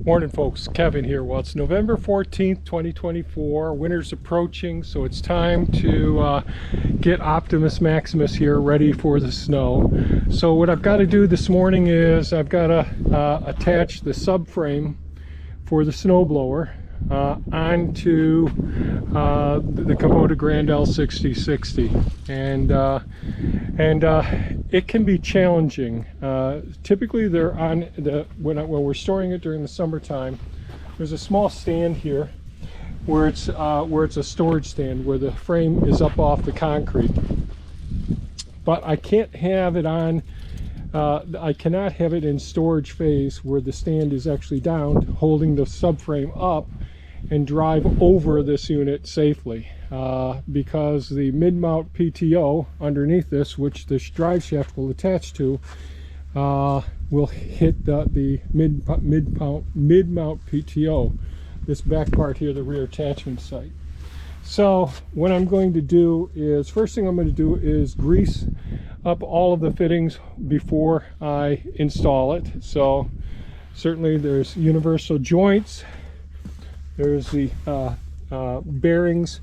Morning folks, Kevin here. Well, it's November 14th, 2024. Winter's approaching, so it's time to get Optimus Maximus here ready for the snow. So what I've got to do this morning is I've got to attach the subframe for the snowblower onto the Kubota Grand L6060, and it can be challenging. Typically they're on when we're storing it during the summertime. There's a small stand here where it's a storage stand where the frame is up off the concrete, but I can't have it on I cannot have it in storage phase where the stand is actually down, holding the subframe up and drive over this unit safely, because the mid-mount PTO underneath this, which this drive shaft will attach to, will hit the mid-mount PTO, this back part here, the rear attachment site. So what I'm going to do is, first thing I'm going to do is grease up all of the fittings before I install it. So certainly there's universal joints, there's the bearings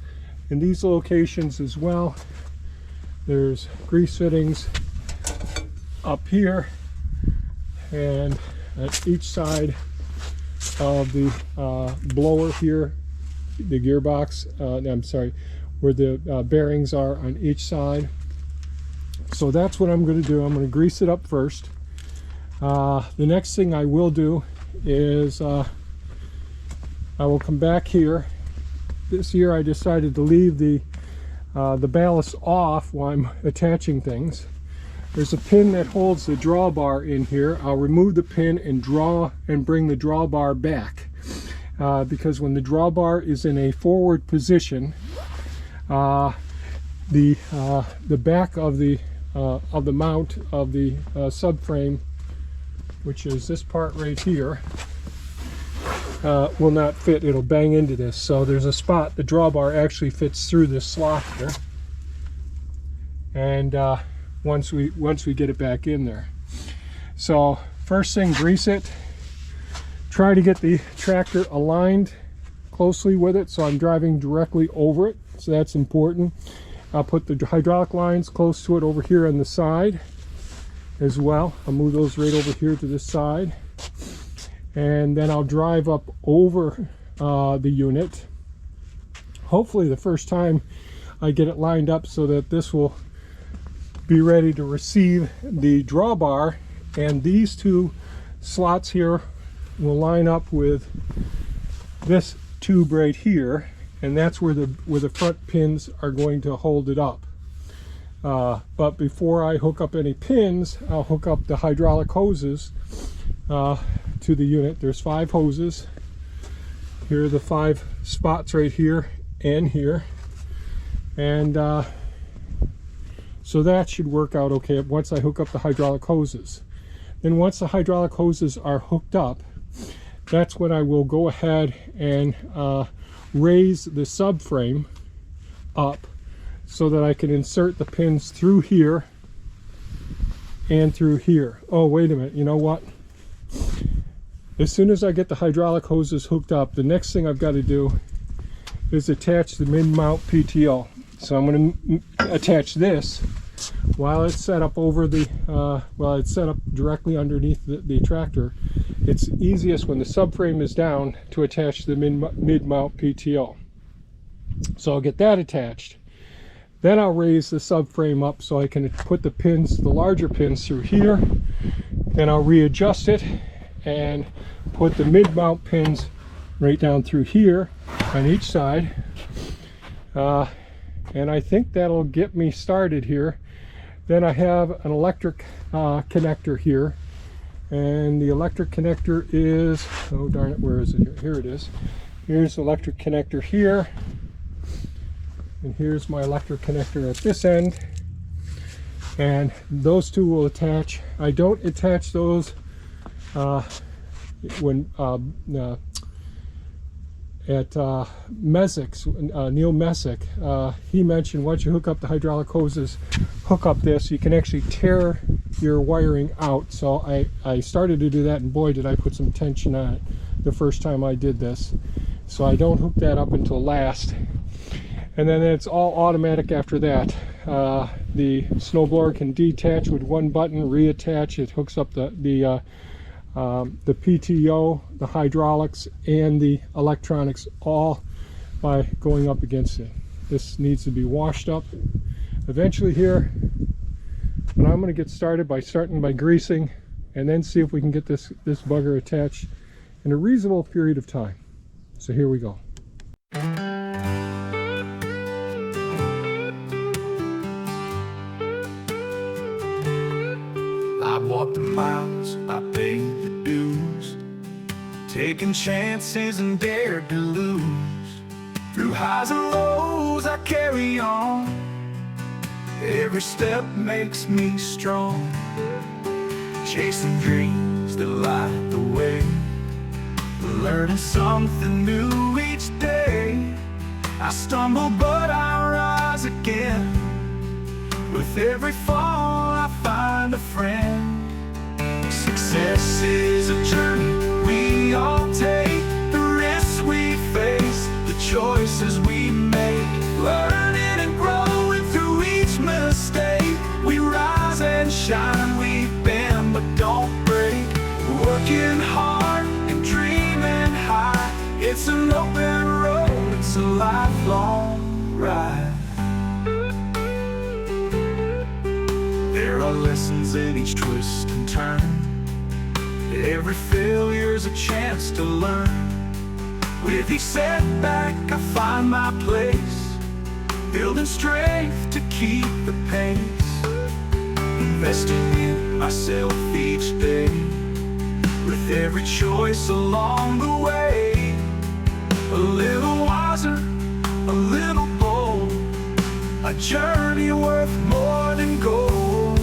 in these locations as well. There's grease fittings up here and at each side of the blower here, the gearbox, I'm sorry, where the bearings are on each side. So that's what I'm going to do. I'm going to grease it up first. The next thing I will do is I will come back here. This year I decided to leave the ballast off while I'm attaching things. There's a pin that holds the drawbar in here. I'll remove the pin and bring the drawbar back, because when the drawbar is in a forward position, the back of the mount of the subframe, which is this part right here, will not fit. It'll bang into this. So there's a spot, the drawbar actually fits through this slot here, and once we get it back in there. So first thing, grease it. Try to get the tractor aligned closely with it so I'm driving directly over it, so that's important. I'll put the hydraulic lines close to it over here on the side as well. I'll move those right over here to this side, and then I'll drive up over the unit. Hopefully the first time I get it lined up so that this will be ready to receive the drawbar, and these two slots here will line up with this tube right here, and that's where the front pins are going to hold it up. But before I hook up any pins, I'll hook up the hydraulic hoses to the unit. There's 5 hoses. Here are the 5 spots right here and here, and so that should work out okay once I hook up the hydraulic hoses. Then once the hydraulic hoses are hooked up, that's when I will go ahead and raise the subframe up so that I can insert the pins through here and through here. Oh, wait a minute, you know what? As soon as I get the hydraulic hoses hooked up, the next thing I've got to do is attach the mid-mount PTO. So I'm going to attach this while it's set up over the while it's set up directly underneath the tractor. It's easiest when the subframe is down to attach the mid-mount PTO. So I'll get that attached. Then I'll raise the subframe up so I can put the pins, the larger pins, through here. Then I'll readjust it and put the mid-mount pins right down through here on each side. And I think that'll get me started here. Then I have an electric connector here, and the electric connector is, oh darn it, where is it? Here it is. Here's the electric connector here, and here's my electric connector at this end, and those two will attach. I don't attach those when at Messick's, Neil Messick, he mentioned once you hook up the hydraulic hoses, hook up this, you can actually tear your wiring out. So I started to do that, and boy did I put some tension on it. the first time I did this, so I don't hook that up until last. And then it's all automatic after that. The snowblower can detach with one button, reattach. It hooks up the PTO, the hydraulics, and the electronics, all by going up against it. This needs to be washed up eventually here, but I'm going to get started by greasing, and then see if we can get this bugger attached in a reasonable period of time. So here we go. I walked the miles, I paid the dues, taking chances and dared to lose. Through highs and lows I carry on, every step makes me strong. Chasing dreams that light the way, learning something new each day. I stumble but I rise again, with every fall I find a friend. Success is a journey we all take, the risks we face, the choices we make. Learning and growing through each mistake, we rise and shine, we bend but don't break. Working hard and dreaming high, it's an open road, it's a lifelong ride. There are lessons in each twist and turn, every failure's a chance to learn. With each setback I find my place, building strength to keep the pace. Investing in myself each day, with every choice along the way. A little wiser, a little bold, a journey worth more than gold.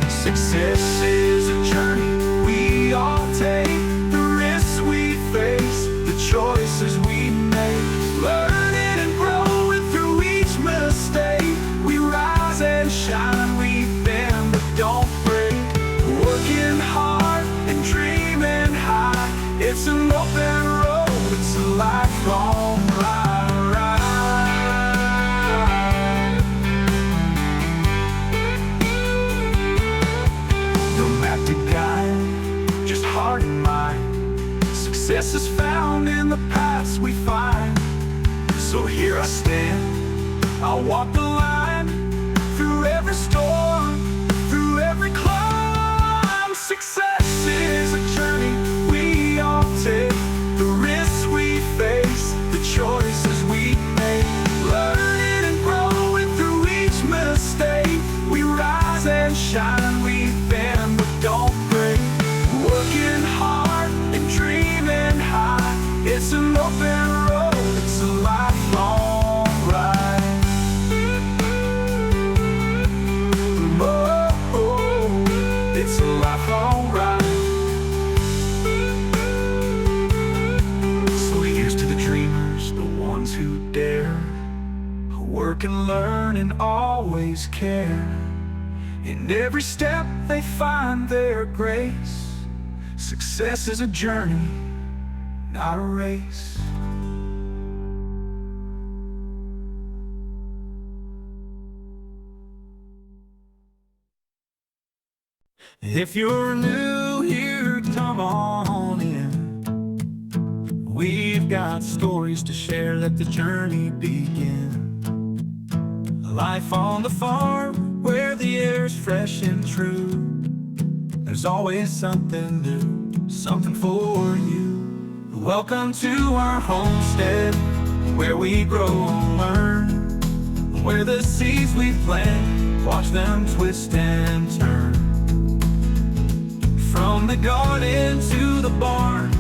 Success is a journey we all take, the risks we face, the choices we make. Learning and growing through each mistake, we rise and shine, we bend but don't break. Working hard and dreaming high, it's an open road, it's a lifelong ride. Heart and mind, success is found in the paths we find. So here I stand, I'll walk the line, through every storm, through every climb. Success is a journey we all take, the risks we face, the choices we make. Learning and growing through each mistake, we rise and shine, we bend but don't break. Working hard and dreaming high, it's an open road, it's a lifelong ride. Oh, it's a lifelong ride. So here's to the dreamers, the ones who dare, who work and learn and always care. In every step they find their grace. Success is a journey, not a race. If you're new here, come on in. We've got stories to share, let the journey begin. A life on the farm, where the air's fresh and true. There's always something new, something for you. Welcome to our homestead, where we grow and learn, where the seeds we plant, watch them twist and turn. From the garden to the barn,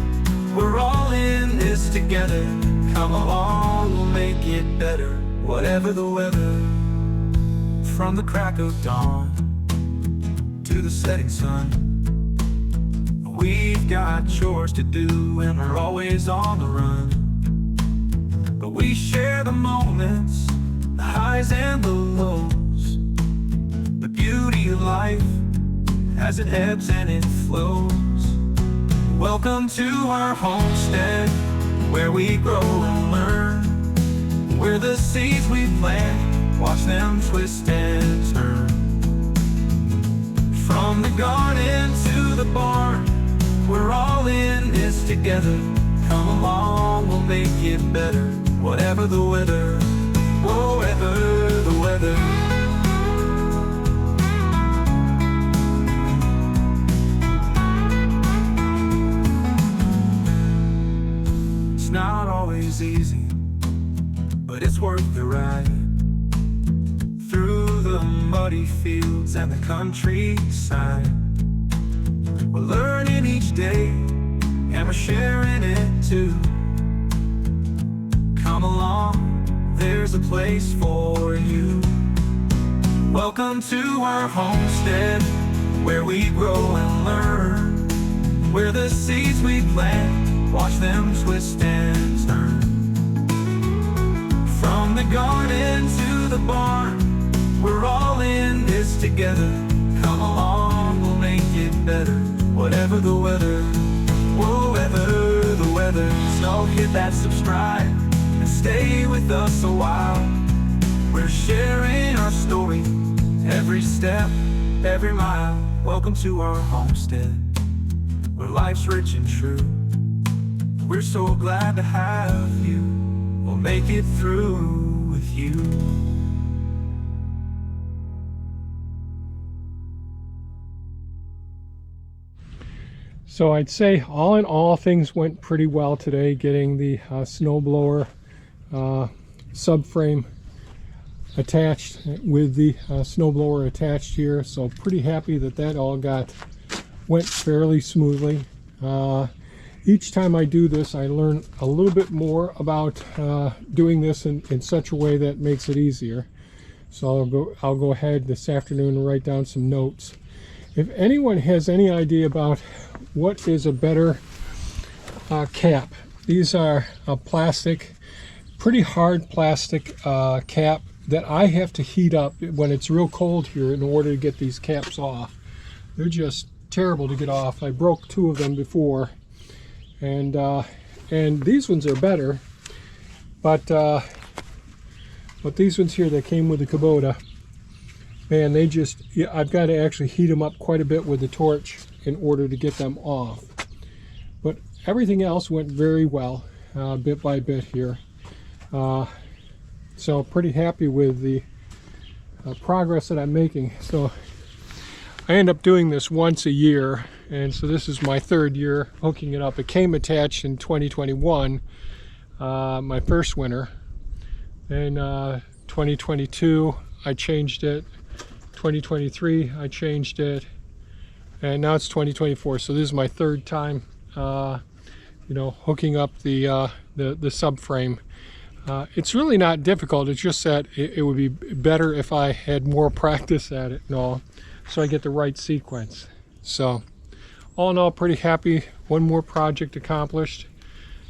we're all in this together. Come along, we'll make it better, whatever the weather. From the crack of dawn to the setting sun, we've got chores to do and we're always on the run. But we share the moments, the highs and the lows, the beauty of life as it ebbs and it flows. Welcome to our homestead, where we grow and learn, where the seeds we plant, watch them twist and turn. From the garden to the barn, we're all in this together. Come along, we'll make it better, whatever the weather, whatever the weather. It's not always easy, but it's worth the ride. Through the muddy fields and the countryside, we're learning each day, and we're sharing it too. Come along, there's a place for you. Welcome to our homestead, where we grow and learn, where the seeds we plant, watch them twist and turn. From the garden to the barn, we're all in this together. Come along, we'll make it better, whatever the weather, whatever the weather. So hit that subscribe and stay with us a while. We're sharing our story, every step, every mile. Welcome to our homestead, where life's rich and true. We're so glad to have you. We'll make it through with you. So I'd say all in all, things went pretty well today, getting the snowblower subframe attached with the snowblower attached here. So pretty happy that that all went fairly smoothly. Each time I do this, I learn a little bit more about doing this in such a way that makes it easier. So I'll go ahead this afternoon and write down some notes. If anyone has any idea about what is a better cap, these are a plastic, pretty hard plastic cap that I have to heat up when it's real cold here in order to get these caps off. They're just terrible to get off. I broke 2 of them before, and these ones are better, but these ones here that came with the Kubota, man, they just, I've got to actually heat them up quite a bit with the torch in order to get them off. But everything else went very well, bit by bit here. So pretty happy with the progress that I'm making. So I end up doing this once a year, and so this is my 3rd year hooking it up. It came attached in 2021, my first winter. Then 2022 I changed it, 2023 I changed it, and now it's 2024. So this is my 3rd time you know, hooking up the subframe. It's really not difficult. It's just that it would be better if I had more practice at it and all, so I get the right sequence. So all in all, pretty happy. One more project accomplished.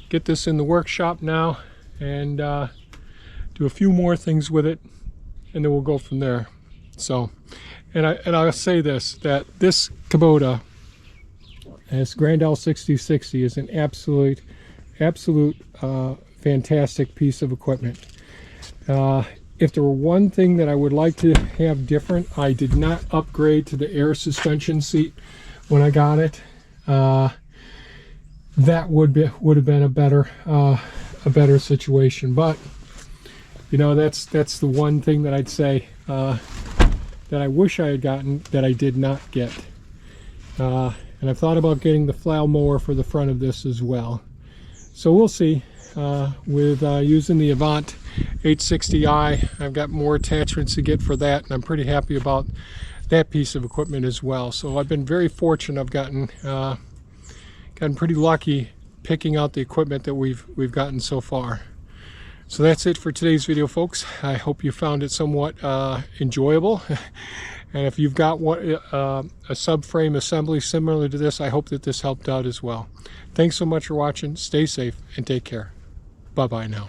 Get this in the workshop now and do a few more things with it, and then we'll go from there. So, and I'll say this, that this Kubota, this Grand L6060, is an absolute fantastic piece of equipment. If there were one thing that I would like to have different, I did not upgrade to the air suspension seat when I got it. That would have been a better situation. But you know, that's the one thing that I'd say that I wish I had gotten that I did not get. And I've thought about getting the flail mower for the front of this as well. So we'll see. With using the Avant 860i, I've got more attachments to get for that, and I'm pretty happy about that piece of equipment as well. So I've been very fortunate. I've gotten pretty lucky picking out the equipment that we've gotten so far. So that's it for today's video, folks. I hope you found it somewhat enjoyable. And if you've got a subframe assembly similar to this, I hope that this helped out as well. Thanks so much for watching. Stay safe and take care. Bye-bye now.